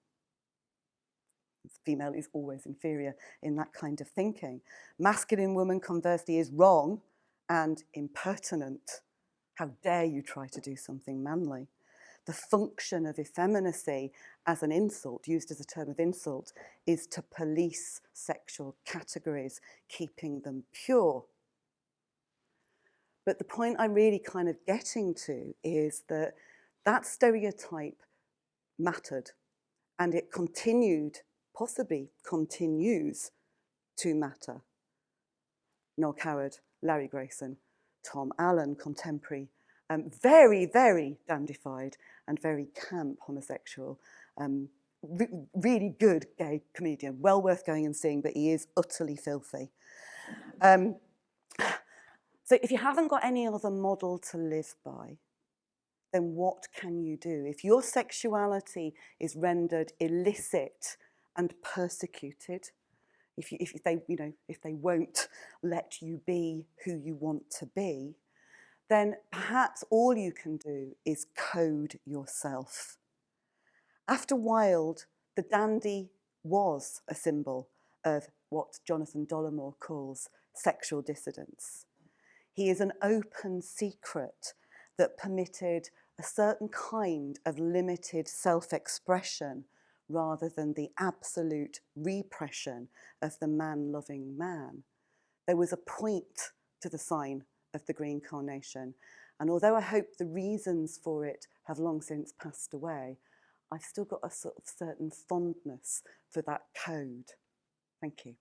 [SPEAKER 2] Female is always inferior in that kind of thinking. Masculine woman, conversely, is wrong and impertinent. How dare you try to do something manly? The function of effeminacy as an insult, used as a term of insult, is to police sexual categories, keeping them pure. But the point I'm really kind of getting to is that that stereotype mattered, and it continued, possibly continues to matter. Noel Coward, Larry Grayson, Tom Allen, contemporary, very, very dandified and very camp homosexual, really good gay comedian, well worth going and seeing, but he is utterly filthy. So if you haven't got any other model to live by, then what can you do? If your sexuality is rendered illicit and persecuted, if they won't let you be who you want to be, then perhaps all you can do is code yourself. After Wilde, the dandy was a symbol of what Jonathan Dollimore calls sexual dissidence. He is an open secret that permitted a certain kind of limited self-expression rather than the absolute repression of the man-loving man. There was a point to the sign of the Green Carnation, and although I hope the reasons for it have long since passed away, I've still got a sort of certain fondness for that code. Thank you.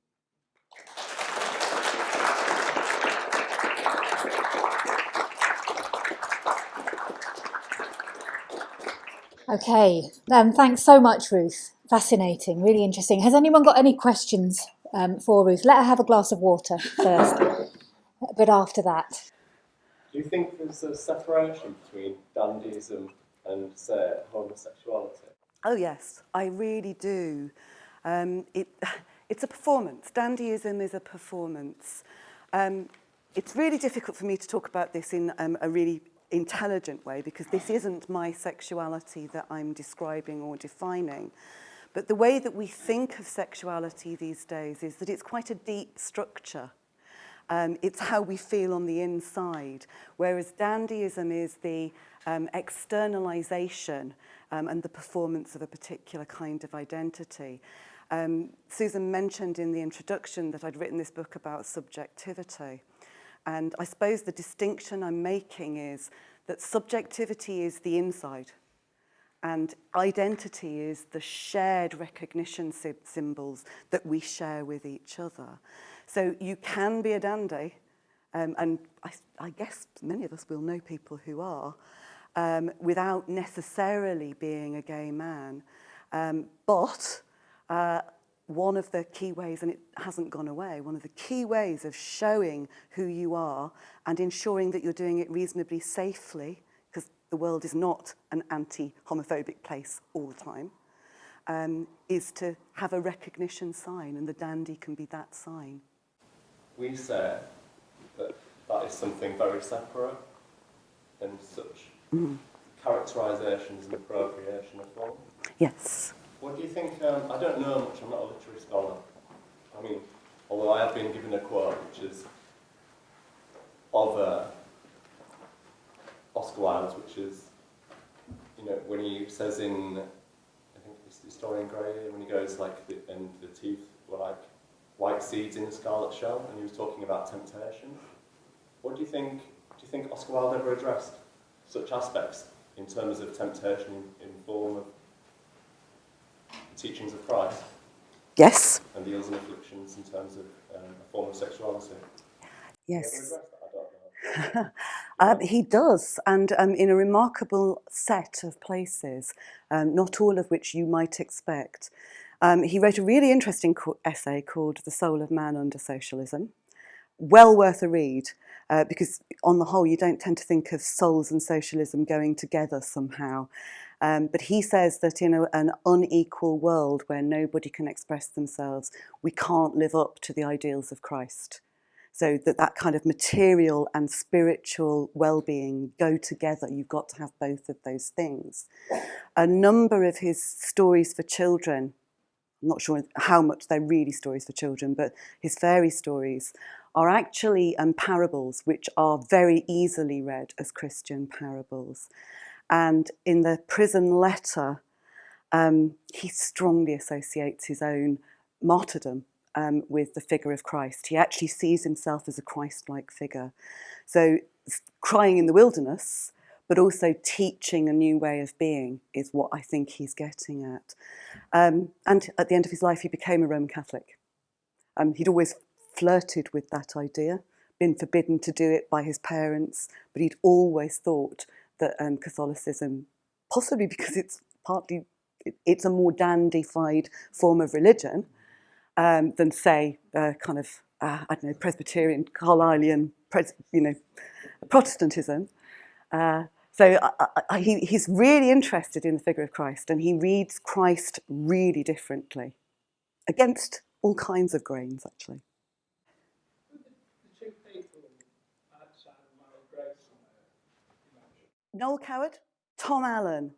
[SPEAKER 1] Okay, thanks so much, Ruth. Fascinating, really interesting. Has anyone got any questions for Ruth? Let her have a glass of water first, but after that.
[SPEAKER 3] Do you think there's a separation between dandyism and, say, homosexuality?
[SPEAKER 2] Oh yes, I really do. It's a performance. Dandyism is a performance. It's really difficult for me to talk about this in a really intelligent way because this isn't my sexuality that I'm describing or defining. But the way that we think of sexuality these days is that it's quite a deep structure. It's how we feel on the inside, whereas dandyism is the externalization and the performance of a particular kind of identity. Susan mentioned in the introduction that I'd written this book about subjectivity. And I suppose the distinction I'm making is that subjectivity is the inside and identity is the shared recognition symbols that we share with each other. So you can be a dandy, and I guess many of us will know people who are, without necessarily being a gay man. But one of the key ways, and it hasn't gone away, one of the key ways of showing who you are and ensuring that you're doing it reasonably safely, because the world is not an anti-homophobic place all the time, is to have a recognition sign, and the dandy can be that sign.
[SPEAKER 3] We say that that is something very separate and such characterisations and appropriation of form.
[SPEAKER 2] Yes.
[SPEAKER 3] What do you think? I don't know much, I'm not a literary scholar. I mean, although I have been given a quote, which is of Oscar Wilde, which is, when he says in, I think it's Dorian Gray, when he goes and the teeth were like white seeds in a scarlet shell, and he was talking about temptation. What do you think? Do you think Oscar Wilde ever addressed such aspects in terms of temptation in form of teachings of Christ?
[SPEAKER 2] Yes.
[SPEAKER 3] And the ills and afflictions in terms of a form of sexuality?
[SPEAKER 2] Yes.
[SPEAKER 3] I don't know.
[SPEAKER 2] He does, and in a remarkable set of places, not all of which you might expect. He wrote a really interesting essay called The Soul of Man Under Socialism. Well worth a read, because on the whole you don't tend to think of souls and socialism going together somehow. But he says that in an unequal world where nobody can express themselves, we can't live up to the ideals of Christ. So that kind of material and spiritual well-being go together. You've got to have both of those things. A number of his stories for children, I'm not sure how much they're really stories for children, but his fairy stories are actually parables which are very easily read as Christian parables. And in the prison letter, he strongly associates his own martyrdom with the figure of Christ. He actually sees himself as a Christ-like figure. So crying in the wilderness, but also teaching a new way of being is what I think he's getting at. And at the end of his life, he became a Roman Catholic. He'd always flirted with that idea, been forbidden to do it by his parents, but he'd always thought that Catholicism, possibly because it's a more dandified form of religion than, say, kind of I don't know, Presbyterian, Carlylean, Protestantism. He's really interested in the figure of Christ, and he reads Christ really differently, against all kinds of grains, actually.
[SPEAKER 4] The two people outside of Grayson.
[SPEAKER 2] Noel Coward, Tom Allen.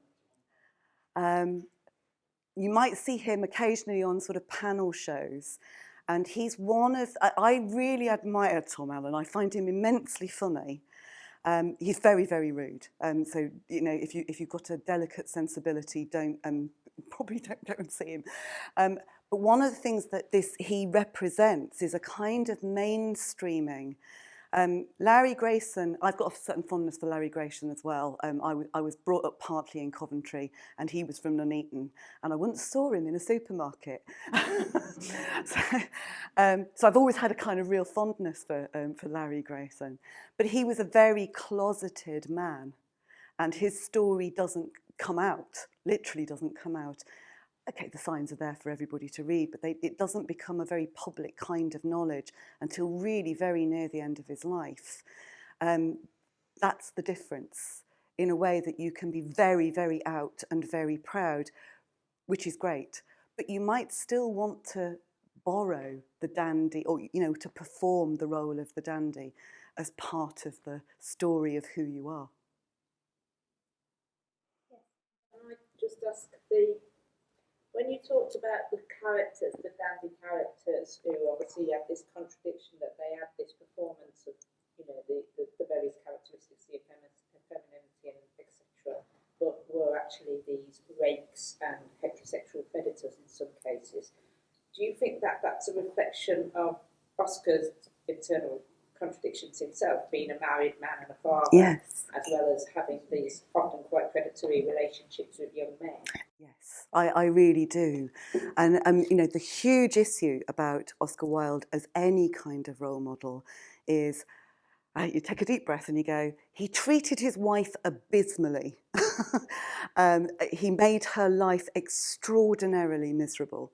[SPEAKER 2] You might see him occasionally on sort of panel shows, and he's one of, I really admire Tom Allen. I find him immensely funny. He's very, very rude. So, you know, if you've got a delicate sensibility, probably don't go and see him. But one of the things that he represents is a kind of mainstreaming. Larry Grayson, I've got a certain fondness for Larry Grayson as well. I was brought up partly in Coventry, and he was from Nuneaton, and I once saw him in a supermarket. So I've always had a kind of real fondness for Larry Grayson. But he was a very closeted man, and his story doesn't come out, literally doesn't come out. Okay, the signs are there for everybody to read, but it doesn't become a very public kind of knowledge until really very near the end of his life. That's the difference, in a way that you can be very, very out and very proud, which is great, but you might still want to borrow the dandy, or, you know, to perform the role of the dandy as part of the story of who you are.
[SPEAKER 5] Can I just ask when you talked about the characters, the dandy characters, who obviously have this contradiction that they have this performance of, you know, the various characteristics, the femininity and etc., but were actually these rakes and heterosexual predators in some cases. Do you think that that's a reflection of Oscar's internal contradictions himself, being a married man and a father,
[SPEAKER 2] yes,
[SPEAKER 5] as well as having these often quite predatory relationships with young men?
[SPEAKER 2] Yes, I really do. And, you know, the huge issue about Oscar Wilde as any kind of role model is, you take a deep breath and you go, he treated his wife abysmally. He made her life extraordinarily miserable.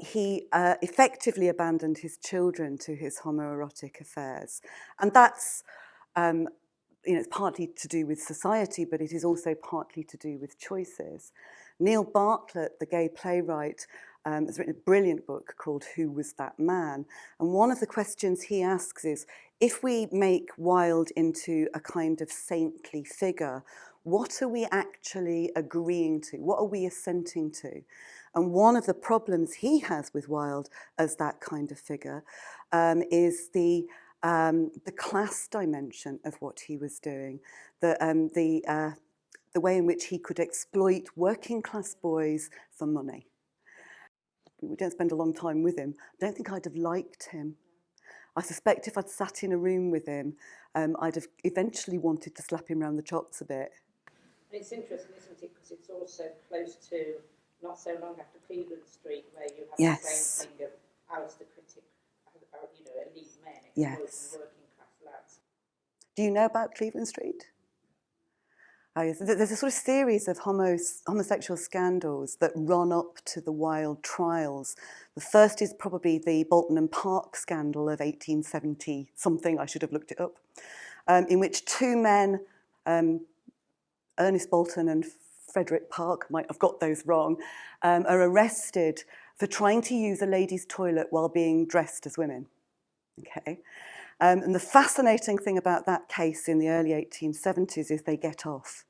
[SPEAKER 2] He effectively abandoned his children to his homoerotic affairs. And that's, you know, it's partly to do with society, but it is also partly to do with choices. Neil Bartlett, the gay playwright, has written a brilliant book called Who Was That Man? And one of the questions he asks is, if we make Wilde into a kind of saintly figure, what are we actually agreeing to? What are we assenting to? And one of the problems he has with Wilde as that kind of figure is the class dimension of what he was doing, the way in which he could exploit working class boys for money. We don't spend a long time with him. I don't think I'd have liked him. I suspect if I'd sat in a room with him, I'd have eventually wanted to slap him around the chops a bit.
[SPEAKER 5] And it's interesting, isn't it, because it's also close to, not so long after Cleveland Street, where you have
[SPEAKER 2] Yes.
[SPEAKER 5] the same thing of aristocratic, you know, elite men exploiting
[SPEAKER 2] Yes.
[SPEAKER 5] working class lads.
[SPEAKER 2] Do you know about Cleveland Street? Oh, yes. There's a sort of series of homosexual scandals that run up to the Wilde trials. The first is probably the Bolton and Park scandal of 1870-something, I should have looked it up, in which two men, Ernest Bolton and Frederick Park, might have got those wrong, are arrested for trying to use a ladies' toilet while being dressed as women. Okay. And the fascinating thing about that case in the early 1870s is they get off.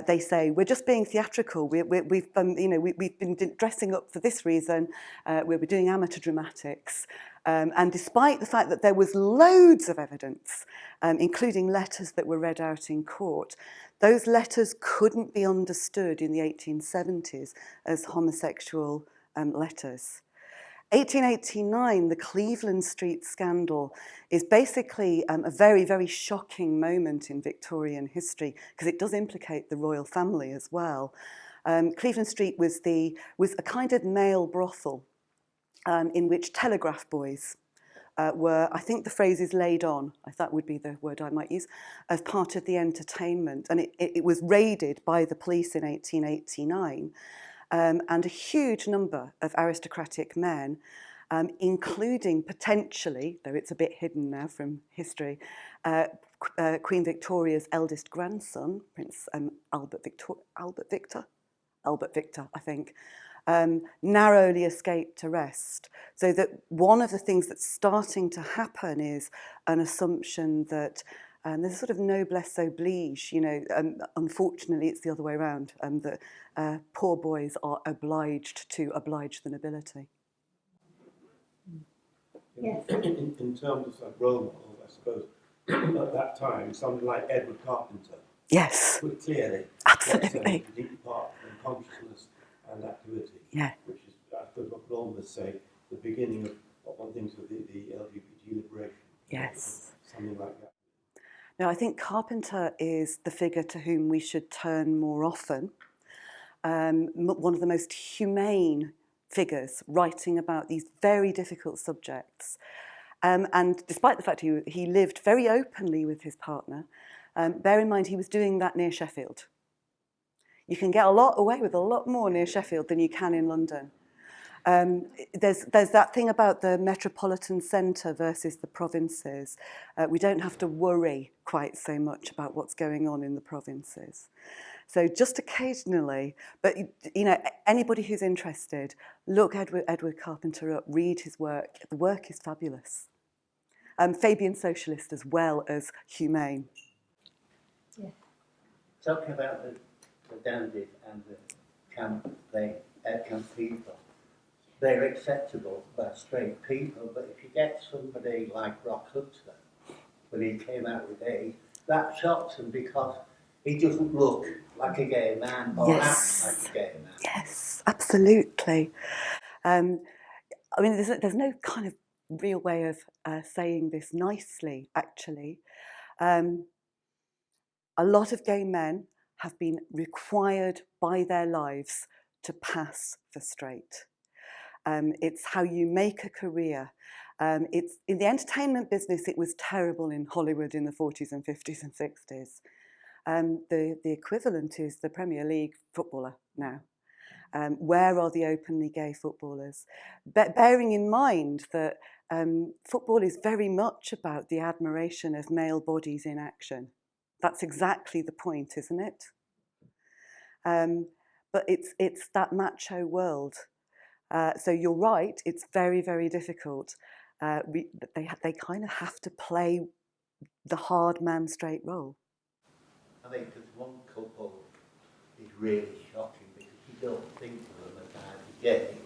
[SPEAKER 2] They say, we're just being theatrical. We've been dressing up for this reason. We're doing amateur dramatics. And despite the fact that there was loads of evidence, including letters that were read out in court, those letters couldn't be understood in the 1870s as homosexual letters. 1889, the Cleveland Street scandal, is basically a very, very shocking moment in Victorian history because it does implicate the royal family as well. Cleveland Street was a kind of male brothel in which telegraph boys were, I think the phrase is laid on, that would be the word I might use, as part of the entertainment. And it was raided by the police in 1889. And a huge number of aristocratic men including potentially, though it's a bit hidden now from history, Queen Victoria's eldest grandson, Prince Albert Victor, I think, narrowly escaped arrest. So that one of the things that's starting to happen is an assumption that there's a sort of noblesse oblige, you know, unfortunately it's the other way around, that poor boys are obliged to oblige the nobility.
[SPEAKER 1] Yes.
[SPEAKER 6] In terms of role models, I suppose, at that time, someone like Edward Carpenter
[SPEAKER 2] Yes.
[SPEAKER 6] would clearly
[SPEAKER 2] Absolutely.
[SPEAKER 6] deep part of consciousness and activity,
[SPEAKER 2] Yeah.
[SPEAKER 6] which is, I suppose, what could almost say the beginning of one things of the LGBT liberation.
[SPEAKER 2] Yes.
[SPEAKER 6] Something like that.
[SPEAKER 2] Now, I think Carpenter is the figure to whom we should turn more often. One of the most humane figures writing about these very difficult subjects. And despite the fact he lived very openly with his partner, bear in mind he was doing that near Sheffield. You can get away with a lot more near Sheffield than you can in London. There's that thing about the metropolitan centre versus the provinces. We don't have to worry quite so much about what's going on in the provinces. So just occasionally, but you know, anybody who's interested, look Edward Carpenter up, read his work. The work is fabulous. Fabian socialist as well as humane.
[SPEAKER 1] Yeah.
[SPEAKER 7] Talking about the dandies and the camp people, they're acceptable by straight people, but if you get somebody like Rock Hudson, when he came out with AIDS, that shocks them because he doesn't look like a gay man or act like a gay man.
[SPEAKER 2] Yes, absolutely. I mean, there's no kind of real way of saying this nicely, actually. A lot of gay men have been required by their lives to pass for straight. It's how you make a career. It's in the entertainment business, it was terrible in Hollywood in the 40s and 50s and 60s. The equivalent is the Premier League footballer now. Where are the openly gay footballers? Bearing in mind that football is very much about the admiration of male bodies in action. That's exactly the point, isn't it? But it's that macho world. So you're right, it's very, very difficult. They kind of have to play the hard man straight role.
[SPEAKER 7] I think there's one couple is really shocking because you don't think of them as either gay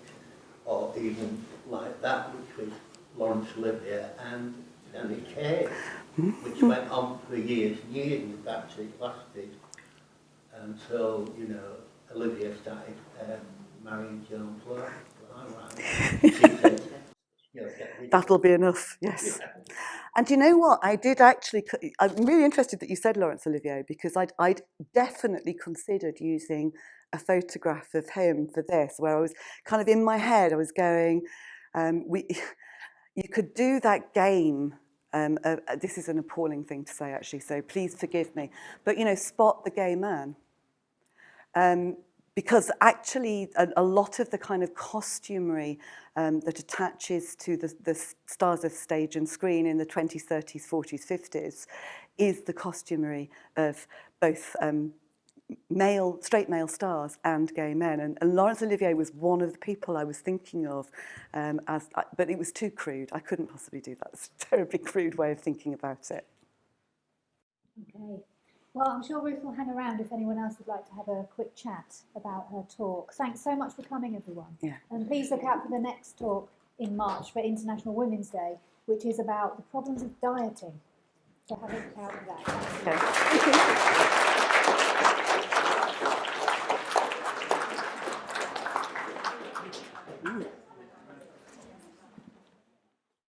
[SPEAKER 7] or even like that, which was Laurence Olivier and Danny Kaye, which went on for years and years, and actually it lasted until, you know, Olivier started marrying Joan Fleur.
[SPEAKER 2] That'll be enough, yes. And you know what? I'm really interested that you said Laurence Olivier, because I'd definitely considered using a photograph of him for this, where I was kind of in my head, I was going, you could do that game. This is an appalling thing to say, actually, so please forgive me. But, you know, spot the gay man. Because actually a lot of the kind of costumery that attaches to the stars of stage and screen in the 20s, 30s, 40s, 50s is the costumery of both straight male stars and gay men. And Laurence Olivier was one of the people I was thinking of, but it was too crude. I couldn't possibly do that. It's a terribly crude way of thinking about it.
[SPEAKER 1] Okay. Well, I'm sure Ruth will hang around if anyone else would like to have a quick chat about her talk. Thanks so much for coming, everyone.
[SPEAKER 2] Yeah. And
[SPEAKER 1] please look out for the next talk in March for International Women's Day, which is about the problems of dieting. So have a look out for that.
[SPEAKER 2] Okay.